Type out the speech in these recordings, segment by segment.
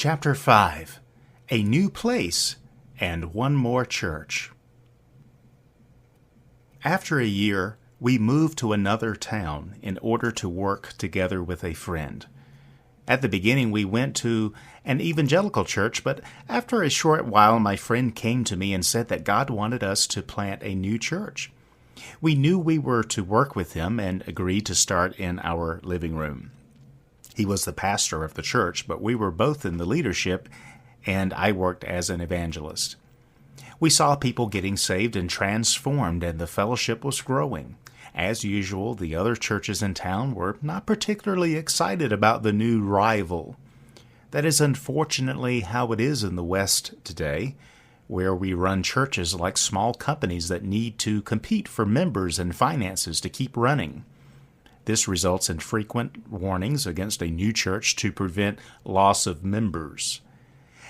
Chapter 5, A New Place and One More Church. After a year, we moved to another town in order to work together with a friend. At the beginning, we went to an evangelical church, but after a short while, my friend came to me and said that God wanted us to plant a new church. We knew we were to work with him and agreed to start in our living room. He was the pastor of the church, but we were both in the leadership, and I worked as an evangelist. We saw people getting saved and transformed, and the fellowship was growing. As usual, the other churches in town were not particularly excited about the new rival. That is unfortunately how it is in the West today, where we run churches like small companies that need to compete for members and finances to keep running. This results in frequent warnings against a new church to prevent loss of members.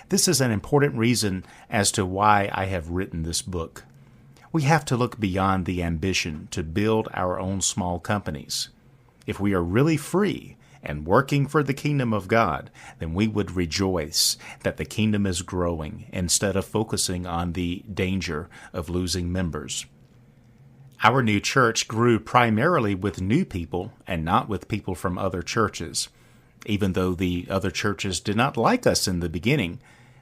This is an important reason as to why I have written this book. We have to look beyond the ambition to build our own small companies. If we are really free and working for the kingdom of God, then we would rejoice that the kingdom is growing instead of focusing on the danger of losing members. Our new church grew primarily with new people and not with people from other churches. Even though the other churches did not like us in the beginning,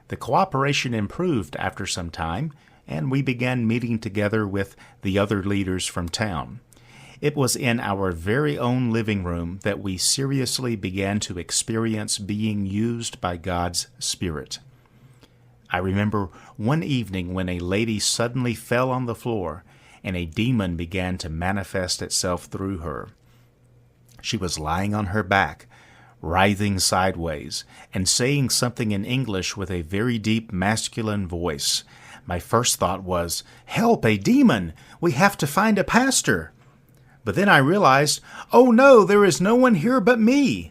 the cooperation improved after some time, and we began meeting together with the other leaders from town. It was in our very own living room that we seriously began to experience being used by God's Spirit. I remember one evening when a lady suddenly fell on the floor, and a demon began to manifest itself through her. She was lying on her back, writhing sideways, and saying something in English with a very deep masculine voice. My first thought was, "Help, a demon! We have to find a pastor!" But then I realized, oh no, there is no one here but me.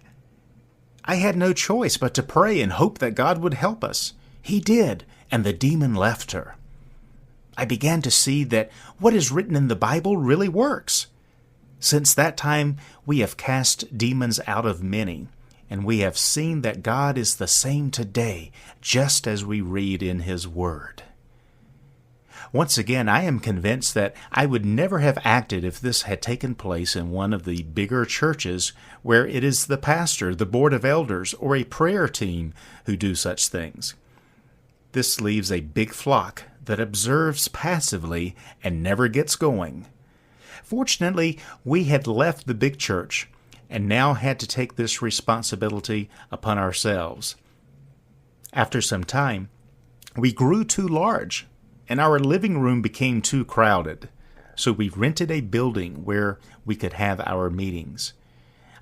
I had no choice but to pray and hope that God would help us. He did, and the demon left her. I began to see that what is written in the Bible really works. Since that time, we have cast demons out of many, and we have seen that God is the same today, just as we read in His Word. Once again, I am convinced that I would never have acted if this had taken place in one of the bigger churches where it is the pastor, the board of elders, or a prayer team who do such things. This leaves a big flock that observes passively and never gets going. Fortunately, we had left the big church and now had to take this responsibility upon ourselves. After some time, we grew too large, and our living room became too crowded, so we rented a building where we could have our meetings.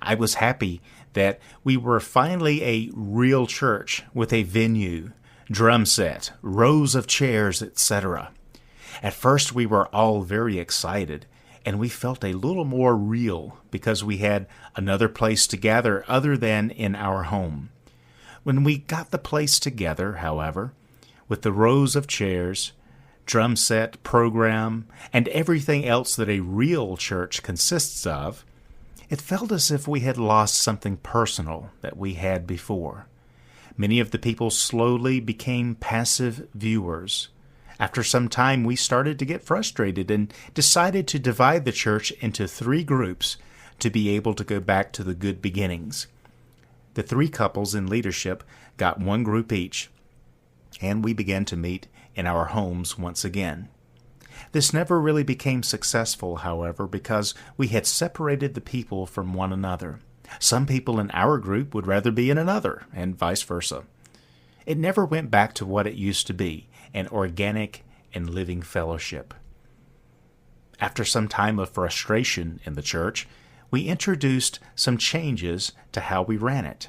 I was happy that we were finally a real church with a venue, drum set, rows of chairs, etc. At first we were all very excited, and we felt a little more real because we had another place to gather other than in our home. When we got the place together, however, with the rows of chairs, drum set, program, and everything else that a real church consists of, it felt as if we had lost something personal that we had before. Many of the people slowly became passive viewers. After some time, we started to get frustrated and decided to divide the church into 3 groups to be able to go back to the good beginnings. The 3 couples in leadership got 1 group each, and we began to meet in our homes once again. This never really became successful, however, because we had separated the people from one another. Some people in our group would rather be in another, and vice versa. It never went back to what it used to be, an organic and living fellowship. After some time of frustration in the church, we introduced some changes to how we ran it.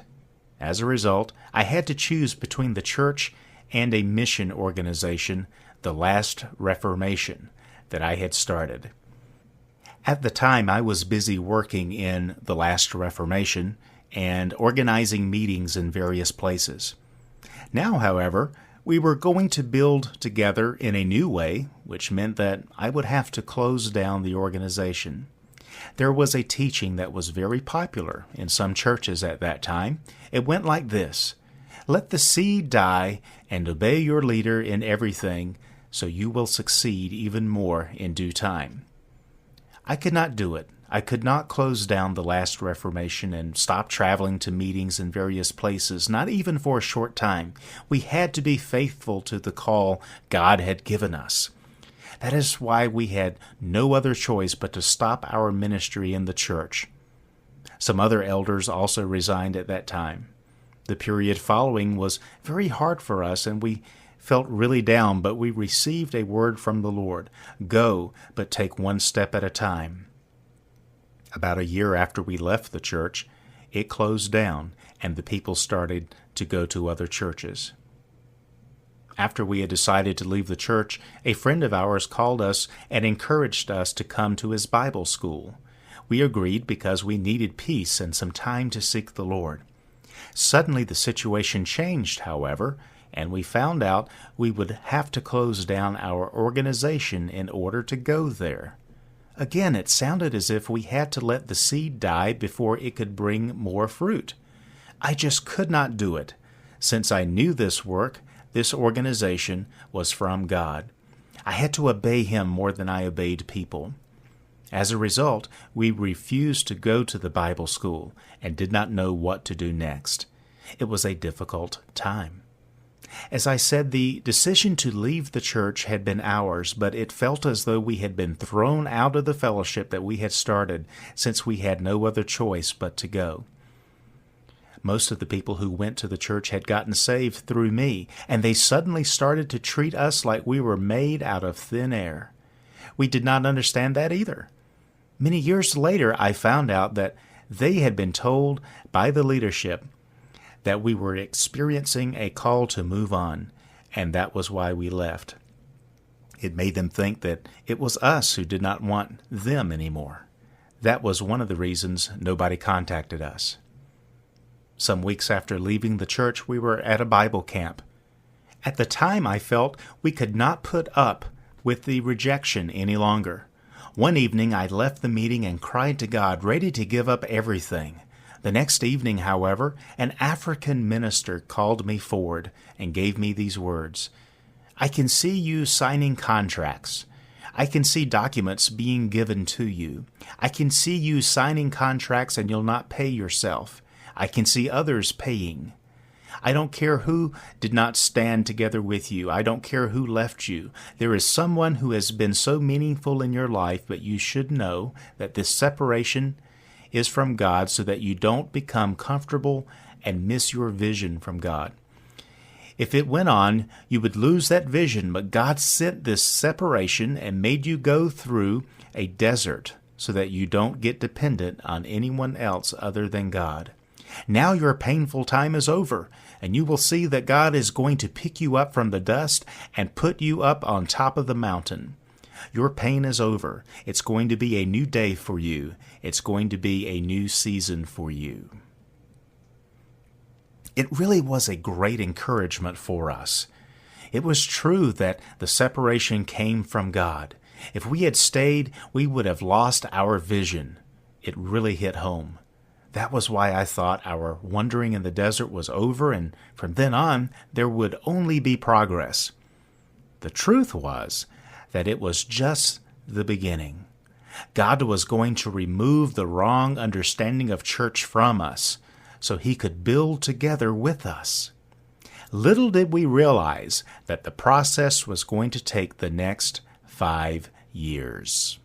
As a result, I had to choose between the church and a mission organization, the Last Reformation, that I had started. At the time, I was busy working in the Last Reformation and organizing meetings in various places. Now, however, we were going to build together in a new way, which meant that I would have to close down the organization. There was a teaching that was very popular in some churches at that time. It went like this: Let the seed die and obey your leader in everything, so you will succeed even more in due time. I could not do it. I could not close down the Last Reformation and stop traveling to meetings in various places, not even for a short time. We had to be faithful to the call God had given us. That is why we had no other choice but to stop our ministry in the church. Some other elders also resigned at that time. The period following was very hard for us, and we felt really down, but we received a word from the Lord. Go, but take one step at a time. About a year after we left the church, it closed down, and the people started to go to other churches. After we had decided to leave the church, a friend of ours called us and encouraged us to come to his Bible school. We agreed because we needed peace and some time to seek the Lord. Suddenly the situation changed, however, and we found out we would have to close down our organization in order to go there. Again, it sounded as if we had to let the seed die before it could bring more fruit. I just could not do it. Since I knew this work, this organization was from God. I had to obey Him more than I obeyed people. As a result, we refused to go to the Bible school and did not know what to do next. It was a difficult time. As I said, the decision to leave the church had been ours, but it felt as though we had been thrown out of the fellowship that we had started, since we had no other choice but to go. Most of the people who went to the church had gotten saved through me, and they suddenly started to treat us like we were made out of thin air. We did not understand that either. Many years later, I found out that they had been told by the leadership that we were experiencing a call to move on, and that was why we left. It made them think that it was us who did not want them anymore. That was one of the reasons nobody contacted us. Some weeks after leaving the church, we were at a Bible camp. At the time, I felt we could not put up with the rejection any longer. One evening, I left the meeting and cried to God, ready to give up everything. The next evening, however, an African minister called me forward and gave me these words. I can see you signing contracts. I can see documents being given to you. I can see you signing contracts and you'll not pay yourself. I can see others paying. I don't care who did not stand together with you. I don't care who left you. There is someone who has been so meaningful in your life, but you should know that this separation is from God so that you don't become comfortable and miss your vision from God. If it went on, you would lose that vision, but God sent this separation and made you go through a desert so that you don't get dependent on anyone else other than God. Now your painful time is over, and you will see that God is going to pick you up from the dust and put you up on top of the mountain. Your pain is over. It's going to be a new day for you. It's going to be a new season for you. It really was a great encouragement for us. It was true that the separation came from God. If we had stayed, we would have lost our vision. It really hit home. That was why I thought our wandering in the desert was over, and from then on, there would only be progress. The truth was that it was just the beginning. God was going to remove the wrong understanding of church from us so He could build together with us. Little did we realize that the process was going to take the next 5 years.